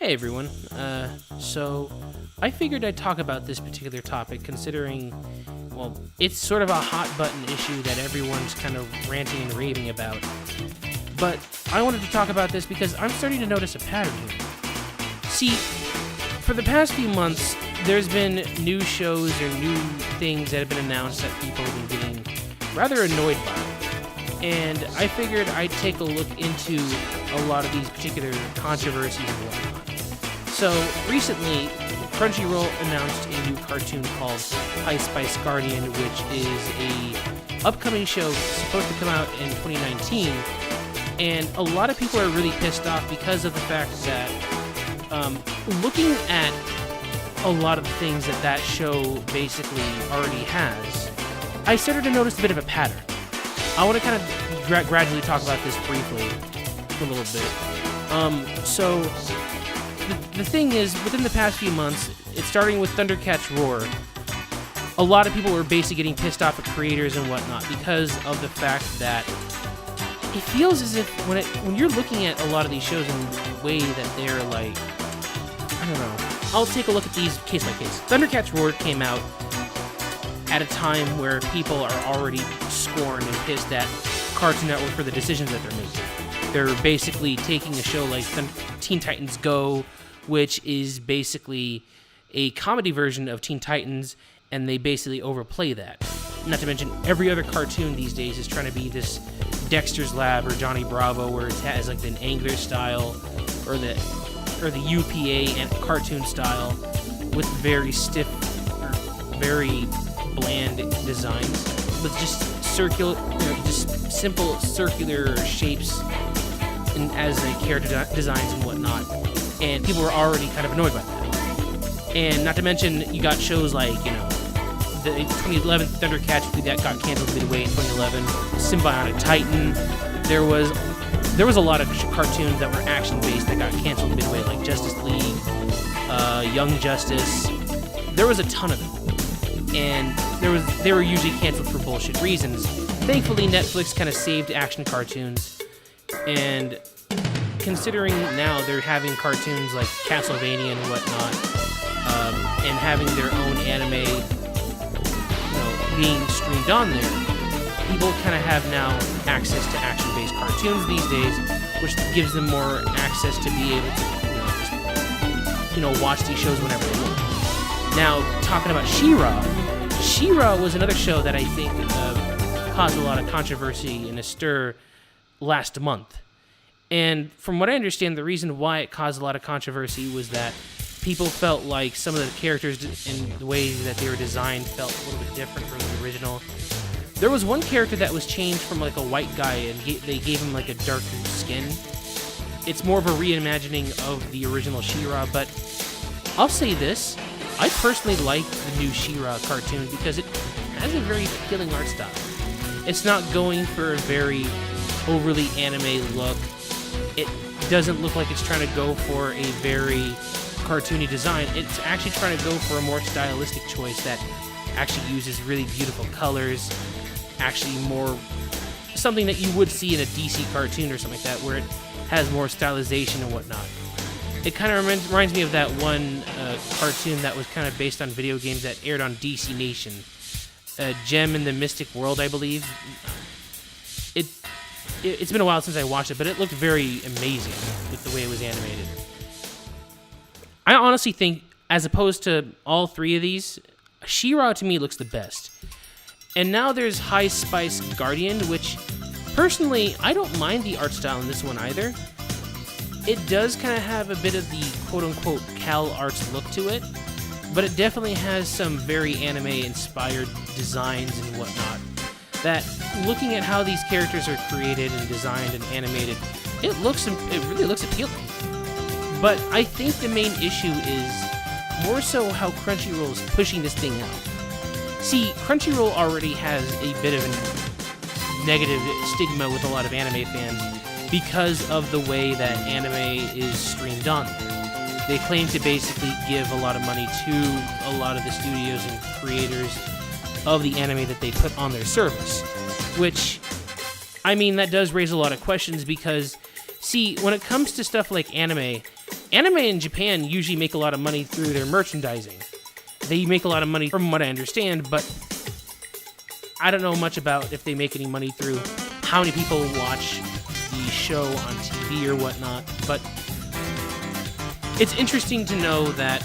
Hey everyone. So I figured I'd talk about this particular topic considering, well, it's sort of a hot button issue that everyone's kind of ranting and raving about. But I wanted to talk about this because I'm starting to notice a pattern here. See, for the past few months, there's been new shows or new things that have been announced that people have been getting rather annoyed by. And I figured I'd take a look into a lot of these particular controversies and whatnot. So recently, Crunchyroll announced a new cartoon called High Spice Guardian, which is a upcoming show supposed to come out in 2019. And a lot of people are really pissed off because of the fact that looking at a lot of the things that show basically already has, I started to notice a bit of a pattern. I want to kind of gradually talk about this briefly for a little bit. So the thing is, within the past few months, it's starting with Thundercats Roar. A lot of people were basically getting pissed off at creators and whatnot because of the fact that it feels as if when you're looking at a lot of these shows in the way that they're like, I don't know. I'll take a look at these case by case. Thundercats Roar came out at a time where people are already scorned and pissed at Cartoon Network for the decisions that they're making. They're basically taking a show like Teen Titans Go, which is basically a comedy version of Teen Titans, and they basically overplay that. Not to mention, every other cartoon these days is trying to be this Dexter's Lab or Johnny Bravo, where it has like an Angler style or the UPA and cartoon style with very stiff or very bland designs with just just simple circular shapes and as a character designs and whatnot, and people were already kind of annoyed by that. And not to mention, you got shows like the 2011 Thundercats that got canceled midway in 2011, Symbionic Titan. There was a lot of cartoons that were action based that got canceled midway, like Justice League, Young Justice. There was a ton of them, and they were usually canceled for bullshit reasons. Thankfully, Netflix kind of saved action cartoons, and considering now they're having cartoons like Castlevania and whatnot, and having their own anime, being streamed on there, people kind of have now access to action-based cartoons these days, which gives them more access to be able to, watch these shows whenever they want. Now, talking about She-Ra. She-Ra was another show that I think caused a lot of controversy and a stir last month. And from what I understand, the reason why it caused a lot of controversy was that people felt like some of the characters and the way that they were designed felt a little bit different from the original. There was one character that was changed from like a white guy, and they gave him like a darker skin. It's more of a reimagining of the original She-Ra, but I'll say this. I personally like the new She-Ra cartoon because it has a very appealing art style. It's not going for a very overly anime look. It doesn't look like it's trying to go for a very cartoony design. It's actually trying to go for a more stylistic choice that actually uses really beautiful colors, actually more something that you would see in a DC cartoon or something like that, where it has more stylization and whatnot. It kind of reminds me of that one cartoon that was kind of based on video games that aired on DC Nation, Gem in the Mystic World, I believe. It's been a while since I watched it, but it looked very amazing with the way it was animated. I honestly think, as opposed to all three of these, She-Ra to me looks the best. And now there's High Spice Guardian, which, personally, I don't mind the art style in this one either. It does kind of have a bit of the quote-unquote Cal Arts look to it, but it definitely has some very anime-inspired designs and whatnot. That, looking at how these characters are created and designed and animated, it really looks appealing. But I think the main issue is more so how Crunchyroll is pushing this thing out. See, Crunchyroll already has a bit of a negative stigma with a lot of anime fans because of the way that anime is streamed on there. They claim to basically give a lot of money to a lot of the studios and creators of the anime that they put on their service, which, I mean, that does raise a lot of questions because, see, when it comes to stuff like anime anime in Japan usually make a lot of money through their merchandising. They make a lot of money from what I understand, but I don't know much about if they make any money through how many people watch the show on TV or whatnot. But it's interesting to know that,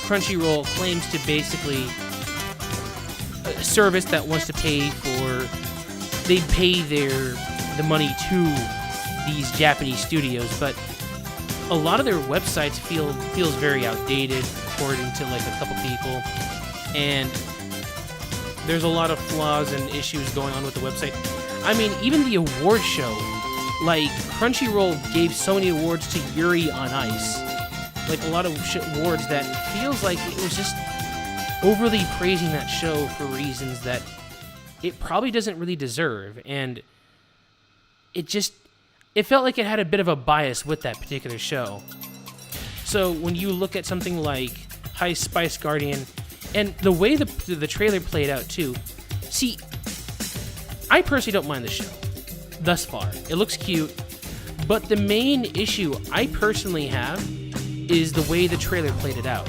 Crunchyroll claims to basically a service that wants to pay they pay the money to these Japanese studios, but a lot of their websites feels very outdated, according to like a couple people, and there's a lot of flaws and issues going on with the website. I mean, even the award show, like Crunchyroll gave so many awards to Yuri on Ice, like a lot of awards that feels like it was just overly praising that show for reasons that it probably doesn't really deserve, and it felt like it had a bit of a bias with that particular show. So when you look at something like High Spice Guardian, and the way the trailer played out too, see, I personally don't mind the show thus far. It looks cute, but the main issue I personally have is the way the trailer played it out.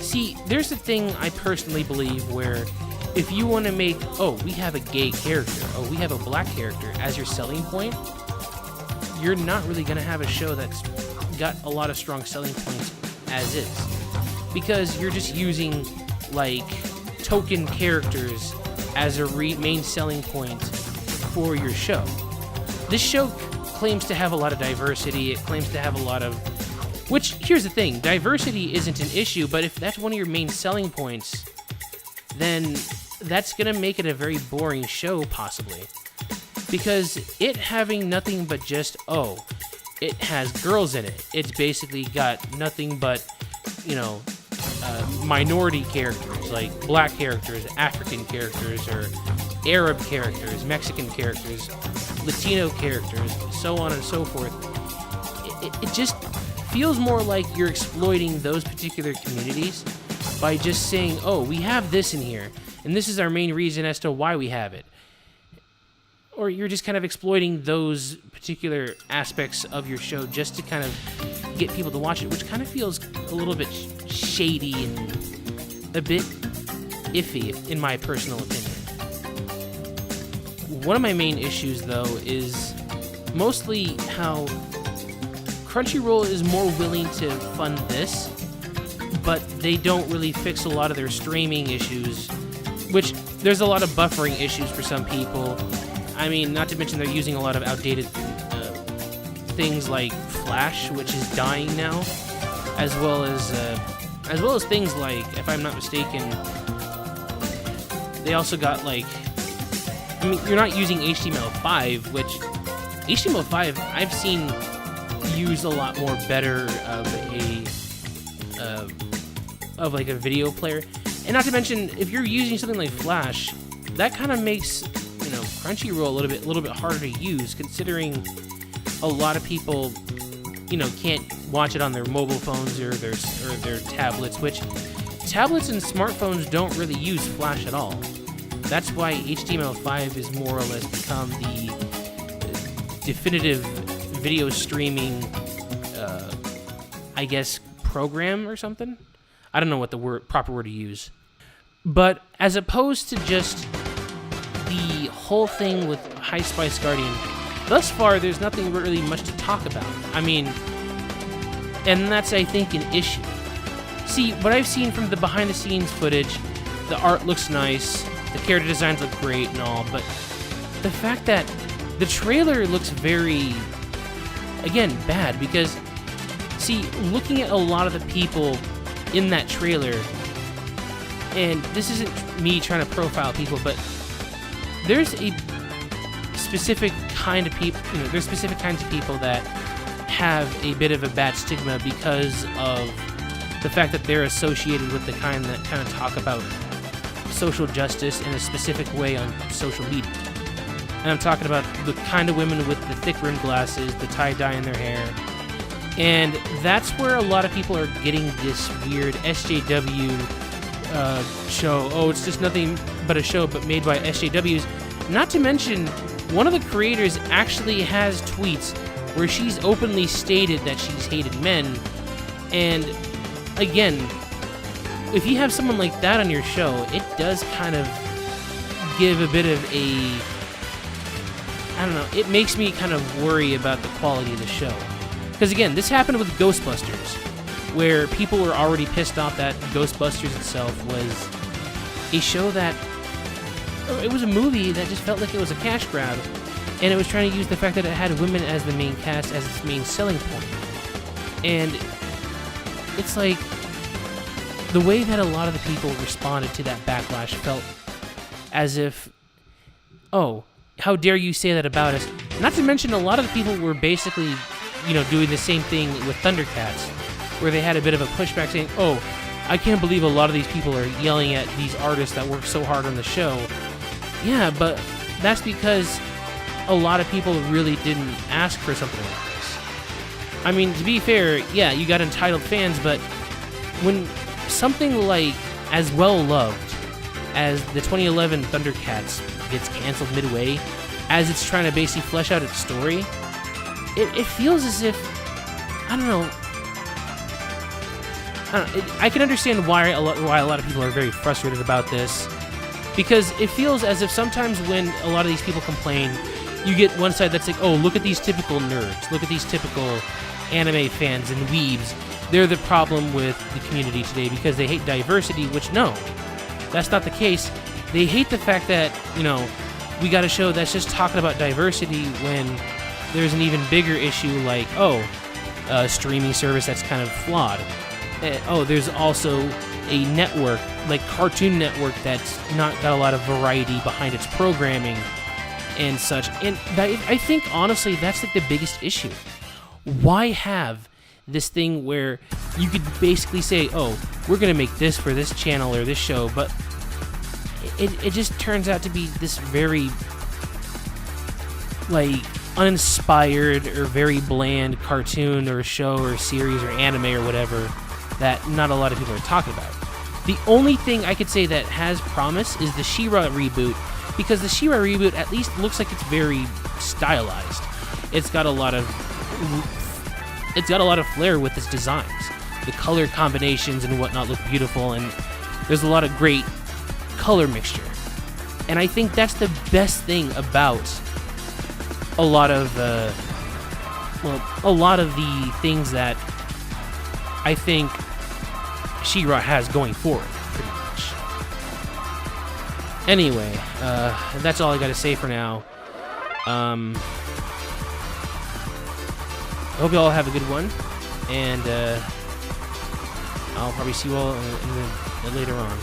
See, there's a thing I personally believe where if you want to make, we have a gay character, we have a black character as your selling point, you're not really going to have a show that's got a lot of strong selling points as is. Because you're just using, like, token characters as a main selling point for your show. This show claims to have a lot of diversity. It claims to have a lot of... Which, here's the thing, diversity isn't an issue, but if that's one of your main selling points, then that's going to make it a very boring show, possibly. Because it having nothing but just, it has girls in it. It's basically got nothing but, minority characters, like black characters, African characters, or Arab characters, Mexican characters, Latino characters, so on and so forth. It just feels more like you're exploiting those particular communities by just saying, we have this in here, and this is our main reason as to why we have it. Or you're just kind of exploiting those particular aspects of your show just to kind of get people to watch it, which kind of feels a little bit shady and a bit iffy, in my personal opinion. One of my main issues, though, is mostly how Crunchyroll is more willing to fund this, but they don't really fix a lot of their streaming issues, which there's a lot of buffering issues for some people. I mean, not to mention they're using a lot of outdated things like Flash, which is dying now, as well as things like, if I'm not mistaken, they also got you're not using HTML5, which HTML5 I've seen used a lot more better of a video player, and not to mention if you're using something like Flash, that kind of makes Crunchyroll a little bit harder to use, considering a lot of people can't watch it on their mobile phones or their tablets, which tablets and smartphones don't really use Flash at all. That's why HTML5 is more or less become the definitive video streaming program or something. I don't know what the proper word to use. But as opposed to just the whole thing with High Spice Guardian, thus far there's nothing really much to talk about. I mean, and that's, I think, an issue. See, what I've seen from the behind-the-scenes footage, the art looks nice, the character designs look great and all, but the fact that the trailer looks very, again, bad, because, see, looking at a lot of the people in that trailer, and this isn't me trying to profile people, but there's a specific kind of people, there's specific kinds of people that have a bit of a bad stigma because of the fact that they're associated with the kind that kind of talk about social justice in a specific way on social media. And I'm talking about the kind of women with the thick rimmed glasses, the tie-dye in their hair. And that's where a lot of people are getting this weird SJW show. Oh, it's just nothing but a show but made by SJWs. Not to mention, one of the creators actually has tweets where she's openly stated that she's hated men. And again, if you have someone like that on your show, it does kind of give a bit of a, I don't know, it makes me kind of worry about the quality of the show. Because again, this happened with Ghostbusters, where people were already pissed off that Ghostbusters itself was a show that, it was a movie that just felt like it was a cash grab, and it was trying to use the fact that it had women as the main cast as its main selling point. And it's like, the way that a lot of the people responded to that backlash felt as if, oh, how dare you say that about us? Not to mention, a lot of the people were basically, doing the same thing with Thundercats, where they had a bit of a pushback saying, oh, I can't believe a lot of these people are yelling at these artists that work so hard on the show. Yeah, but that's because a lot of people really didn't ask for something like this. I mean, to be fair, yeah, you got entitled fans, but when something like as well loved as the 2011 Thundercats gets canceled midway, as it's trying to basically flesh out its story, it feels as if, I don't know, I can understand why a lot of people are very frustrated about this, because it feels as if sometimes when a lot of these people complain, you get one side that's like, oh, look at these typical nerds, look at these typical anime fans and weebs, they're the problem with the community today because they hate diversity, which no, that's not the case. They hate the fact that, we got a show that's just talking about diversity when there's an even bigger issue like, a streaming service that's kind of flawed. There's also a network, like Cartoon Network, that's not got a lot of variety behind its programming and such. And I think, honestly, that's like the biggest issue. Why have this thing where you could basically say, oh, we're going to make this for this channel or this show, but it just turns out to be this very, uninspired or very bland cartoon or show or series or anime or whatever that not a lot of people are talking about. The only thing I could say that has promise is the She-Ra reboot, because the She-Ra reboot at least looks like it's very stylized. It's got a lot of flair with its designs. The color combinations and whatnot look beautiful, and there's a lot of great color mixture. And I think that's the best thing about a lot of the things that I think She-Ra has going forward, pretty much. Anyway, that's all I gotta say for now. I hope you all have a good one, and I'll probably see you all later on.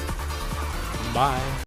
Bye.